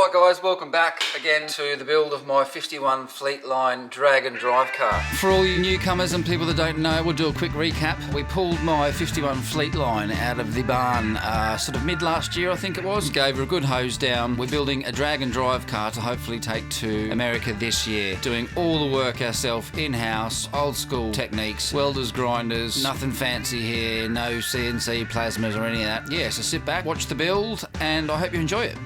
Alright guys, welcome back again to the build of my 51 Fleetline drag and drive car. For all you newcomers and people that don't know, we'll do a quick recap. We pulled my 51 Fleetline out of the barn sort of mid last year, I think it was. Gave her a good hose down. We're building a drag and drive car to hopefully take to America this year. Doing all the work ourselves in-house, old school techniques, welders, grinders, nothing fancy here, no CNC plasmas or any of that. Yeah, so sit back, watch the build, and I hope you enjoy it.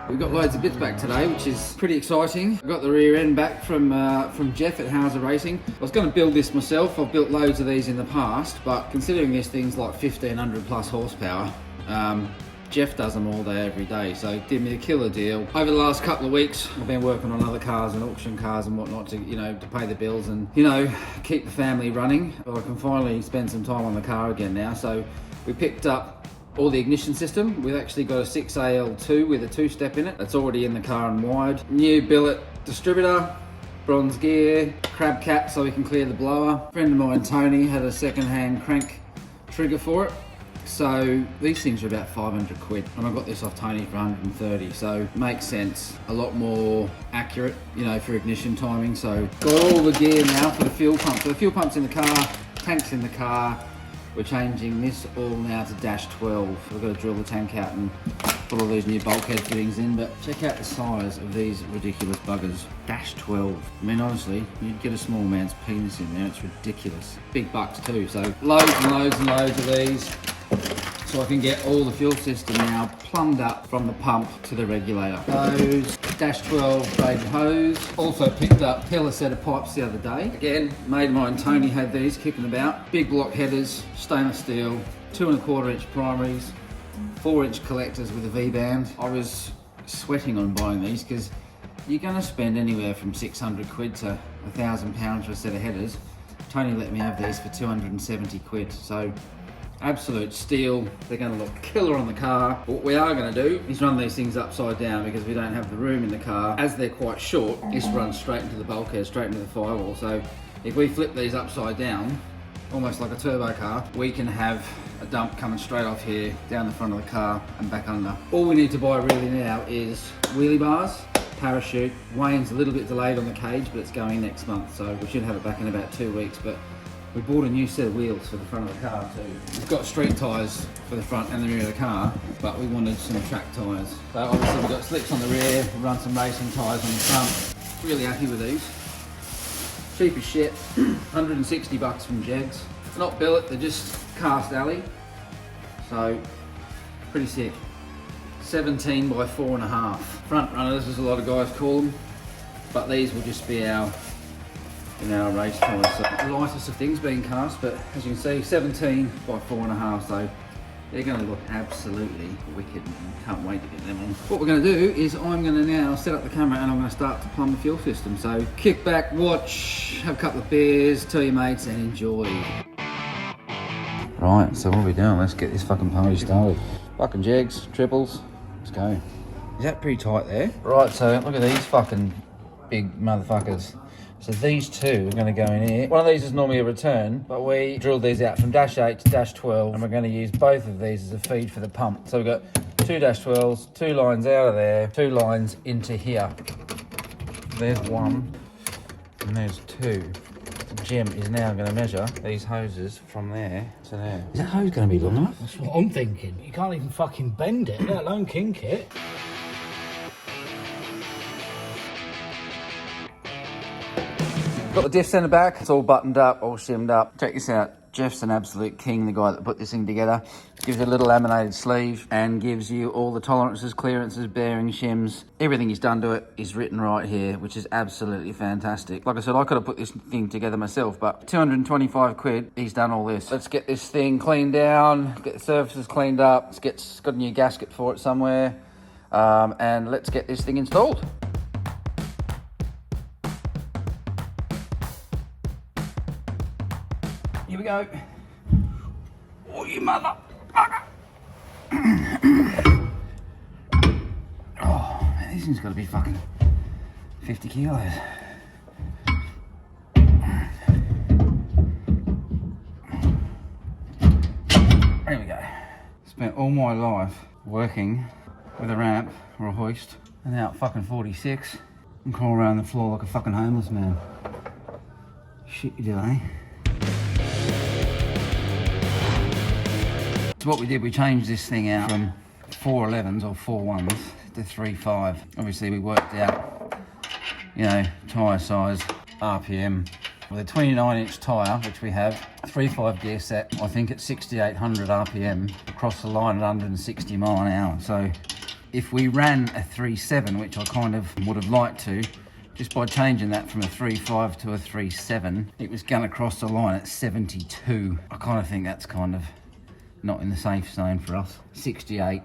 We've got loads of bits back today, which is pretty exciting. I got the rear end back from Jeff at Hauser Racing. I was going to build this myself. I've built loads of these in the past, but considering this thing's like 1500 plus horsepower, Jeff does them all day, every day, so did me a killer deal. Over the last couple of weeks, I've been working on other cars and auction cars and whatnot to, to pay the bills and, keep the family running. But I can finally spend some time on the car again now. So we picked up all the ignition system. We've actually got a 6AL2 with a 2-step in it. That's already in the car and wired. New billet distributor, bronze gear, crab cap so we can clear the blower. A friend of mine, Tony, had a second-hand crank trigger for it. So these things are about 500 quid, and I got this off Tony for 130, so makes sense. A lot more accurate, for ignition timing. So got all the gear now for the fuel pump. So the fuel pump's in the car, tank's in the car. We're changing this all now to dash 12. We've got to drill the tank out and put all these new bulkhead fittings in, but check out the size of these ridiculous buggers. Dash 12. I mean, honestly, you'd get a small man's penis in there. It's ridiculous. Big bucks too, so loads and loads and loads of these. So I can get all the fuel system now plumbed up from the pump to the regulator. Those dash 12 braided hose. Also picked up a killer set of pipes the other day. Again, mate of mine Tony had these kicking about. Big block headers, stainless steel, 2¼ inch primaries, 4-inch collectors with a V-band. I was sweating on buying these because you're going to spend anywhere from 600 quid to £1,000 for a set of headers. Tony let me have these for 270 quid. So absolute steal. They're going to look killer on the car. What we are going to do is run these things upside down because we don't have the room in the car. As they're quite short, this runs straight into the bulkhead, straight into the firewall. So if we flip these upside down, almost like a turbo car, we can have a dump coming straight off here, down the front of the car and back under. All we need to buy really now is wheelie bars, parachute. Wayne's a little bit delayed on the cage, but it's going next month, so we should have it back in about 2 weeks. But we bought a new set of wheels for the front of the car too. We've got street tyres for the front and the rear of the car, but we wanted some track tyres. So obviously we've got slicks on the rear, we've run some racing tyres on the front. Really happy with these. Cheap as shit, 160 bucks from Jegs. They're not billet, they're just cast alley. So, pretty sick. 17 by 4.5. Front runners, as a lot of guys call them, but these will just be our race tyres. So the lightest of things being cast, but as you can see, 17 by 4.5, so they're going to look absolutely wicked and can't wait to get them on. What we're going to do is I'm going to now set up the camera and I'm going to start to plumb the fuel system. So kick back, watch, have a couple of beers, tell your mates and enjoy. Right, so what are we doing? Let's get this fucking party started. Fucking Jegs, triples, let's go. Is that pretty tight there? Right, so look at these fucking big motherfuckers. So these two are going to go in here. One of these is normally a return, but we drilled these out from dash 8 to dash 12, and we're going to use both of these as a feed for the pump. So we've got 2 dash 12s, 2 lines out of there, 2 lines into here. There's 1, and there's 2. Jim is now going to measure these hoses from there to there. Is that hose going to be long enough? That's what I'm thinking. You can't even fucking bend it, let alone kink it. Got the diffs in the back, it's all buttoned up, all shimmed up. Check this out, Jeff's an absolute king, the guy that put this thing together. Gives you a little laminated sleeve and gives you all the tolerances, clearances, bearings, shims. Everything he's done to it is written right here, which is absolutely fantastic. Like I said, I could have put this thing together myself, but 225 quid, he's done all this. Let's get this thing cleaned down, get the surfaces cleaned up, it's got a new gasket for it somewhere, and let's get this thing installed. Here we go. Oh, you motherfucker. Oh, man, this thing's got to be fucking 50 kilos. Spent all my life working with a ramp or a hoist, and now at fucking 46, I'm crawling around the floor like a fucking homeless man. Shit you do, eh? So what we did, we changed this thing out from 411s or 41s to 35. Obviously we worked out, you know, tyre size, RPM. With a 29-inch tyre, which we have, 3.5 gear set, I think at 6,800 RPM, across the line at 160 mile an hour. So if we ran a 3.7, which I kind of would have liked to, just by changing that from a 3.5 to a 3.7, it was going to cross the line at 72. I kind of think that's kind of not in the safe zone for us. 68,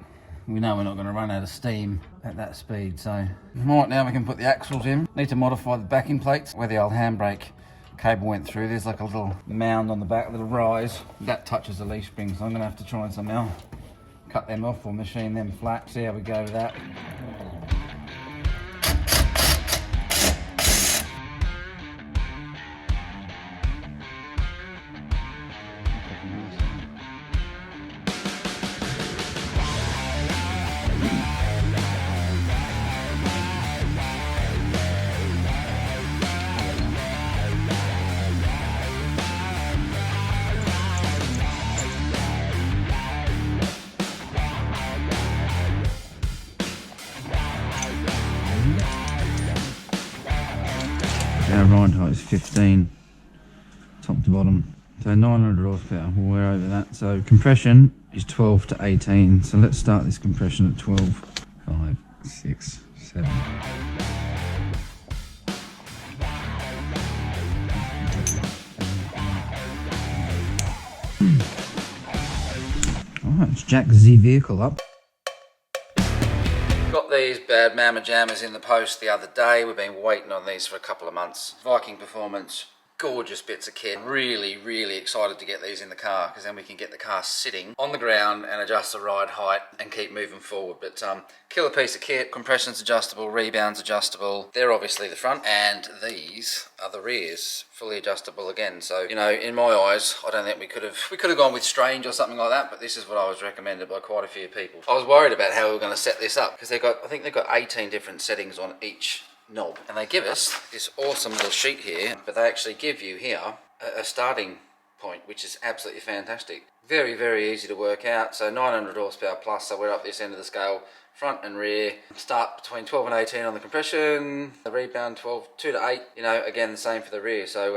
we know we're not going to run out of steam at that speed. So right now we can put the axles in. Need to modify the backing plates where the old handbrake cable went through. There's like a little mound on the back, a little rise. That touches the leaf spring, so I'm going to have to try and somehow cut them off or machine them flat. See how we go with that. Our ride height is 15, top to bottom, so 900 horsepower, we're over that. So compression is 12 to 18, so let's start this compression at 12, 5, 6, 7. Alright, let's jack the vehicle up. Got these bad mamma jammers in the post the other day. We've been waiting on these for a couple of months. Viking Performance, gorgeous bits of kit. Really excited to get these in the car, because then we can get the car sitting on the ground and adjust the ride height and keep moving forward. But killer piece of kit. Compression's adjustable, rebound's adjustable. They're obviously the front, and these are the rears, fully adjustable again. So, you know, in my eyes, I don't think we could have gone with Strange or something like that, but this is what I was recommended by quite a few people. I was worried about how we were going to set this up, because I think they've got 18 different settings on each knob, and they give us this awesome little sheet here, but they actually give you here a starting point, which is absolutely fantastic. Very easy to work out. So 900 horsepower plus, so we're up this end of the scale, front and rear. Start between 12 and 18 on the compression, the rebound 2 to 8, you know, again the same for the rear. So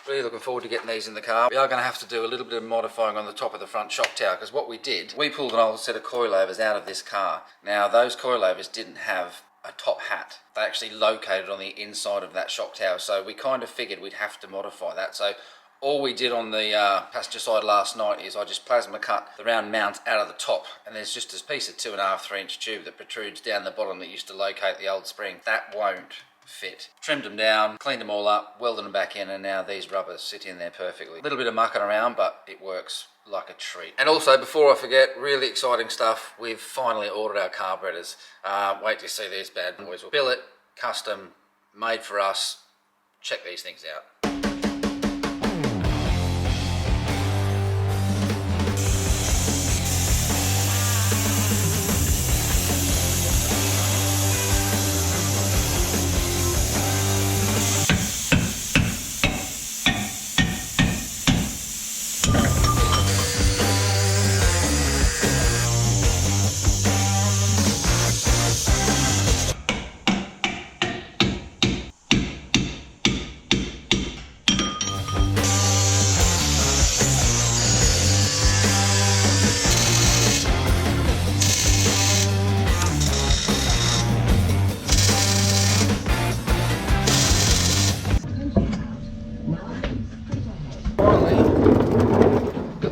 really looking forward to getting these in the car. We are going to have to do a little bit of modifying on the top of the front shock tower, because what we did, we pulled an old set of coilovers out of this car. Now those coilovers didn't have a top hat. They actually located on the inside of that shock tower, so we kind of figured we'd have to modify that. So all we did on the passenger side last night is I just plasma cut the round mount out of the top, and there's just this piece of 2.5–3 inch tube that protrudes down the bottom that used to locate the old spring. That won't fit. Trimmed them down, cleaned them all up, welded them back in, and now these rubbers sit in there perfectly. A little bit of mucking around, but it works like a treat. And also, before I forget, really exciting stuff, we've finally ordered our carburetors. Wait to see these bad boys. We'll billet, custom, made for us. Check these things out.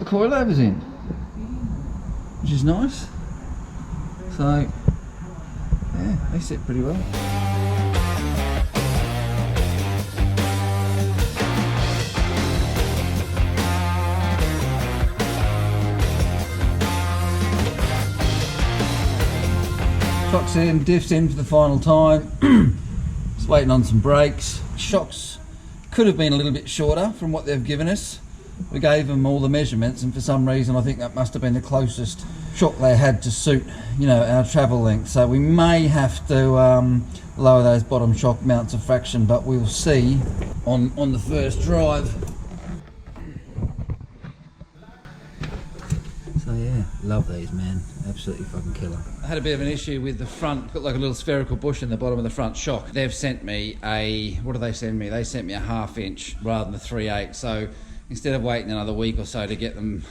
Coilovers in, which is nice. So yeah, they sit pretty well. Shocks in, diffs in for the final time. Just waiting on some brakes. Shocks could have been a little bit shorter from what they've given us. we gave them all the measurements, and for some reason I think that must have been the closest shock they had to suit, you know, our travel length. So we may have to lower those bottom shock mounts a fraction, but we'll see on the first drive. So yeah, love these, man. Absolutely fucking killer. I had a bit of an issue with the front. Got like a little spherical bush in the bottom of the front shock. They've sent me a, what did they send me? They sent me a 1/2 inch rather than a 3/8. So instead of waiting another week or so to get them,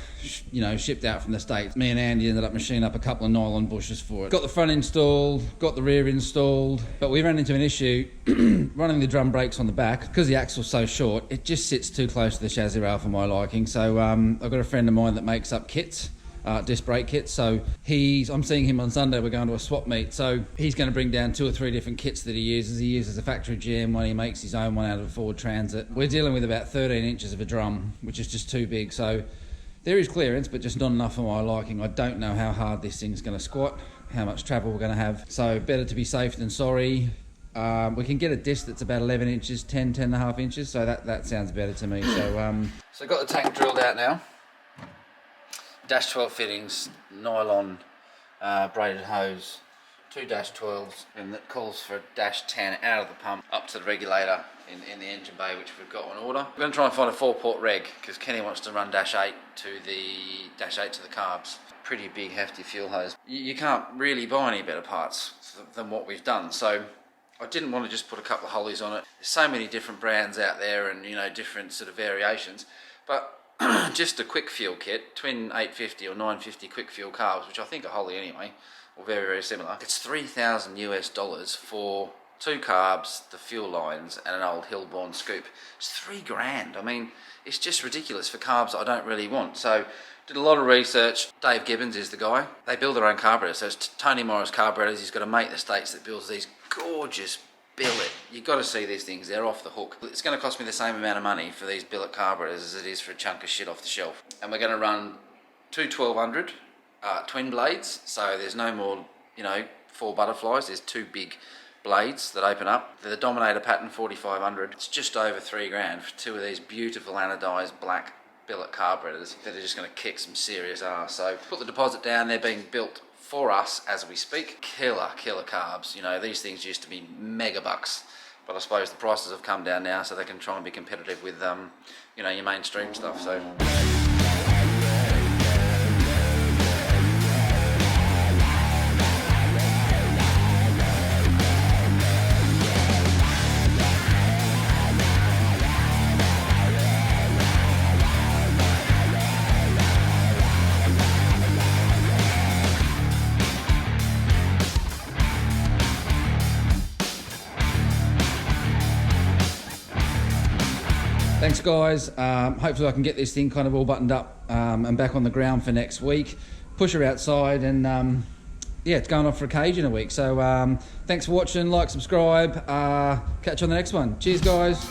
you know, shipped out from the States, me and Andy ended up machining up a couple of nylon bushes for it. Got the front installed, got the rear installed, but we ran into an issue running the drum brakes on the back. Because the axle's so short, it just sits too close to the chassis rail for my liking. So I've got a friend of mine that makes up kits. Disc brake kits, so I'm seeing him on Sunday. We're going to a swap meet, so he's going to bring down 2 or 3 different kits that he uses a factory GM one, he makes his own one out of a Ford Transit. We're dealing with about 13 inches of a drum, which is just too big, so there is clearance but just not enough for my liking. I don't know how hard this thing's going to squat, how much travel we're going to have, so better to be safe than sorry. We can get a disc that's about 11 inches, 10.5 inches, so that sounds better to me. So I've got the tank drilled out now. Dash 12 fittings, nylon braided hose, 2 dash 12s, and that calls for a dash 10 out of the pump up to the regulator in the engine bay, which we've got on order. We're going to try and find a 4-port reg because Kenny wants to run dash 8 to the carbs. Pretty big hefty fuel hose. You can't really buy any better parts than what we've done, so I didn't want to just put a couple of Hollies on it. There's so many different brands out there and, you know, different sort of variations, but just a quick fuel kit, twin 850 or 950 quick fuel carbs, which I think are Holly anyway, or very, very similar. It's $3,000 US for 2 carbs, the fuel lines, and an old Hillborn scoop. It's $3 grand. I mean, it's just ridiculous for carbs that I don't really want. So, did a lot of research. Dave Gibbons is the guy. They build their own carburetors. So it's Tony Morris Carburetors. He's got a mate in the States that builds these gorgeous billet. You've got to see these things, they're off the hook. It's going to cost me the same amount of money for these billet carburetors as it is for a chunk of shit off the shelf. And we're going to run 2 1200 twin blades, so there's no more, you know, 4 butterflies, there's 2 big blades that open up. They're the Dominator pattern 4500. It's just over $3 for 2 of these beautiful anodized black billet carburetors that are just going to kick some serious ass. So put the deposit down, they're being built for us as we speak. Killer carbs. You know, these things used to be mega bucks, but I suppose the prices have come down now, so they can try and be competitive with, you know, your mainstream stuff. So. Thanks guys, hopefully I can get this thing kind of all buttoned up and back on the ground for next week. Push her outside and yeah, it's going off for a cage in a week. So thanks for watching, like, subscribe, catch you on the next one. Cheers guys.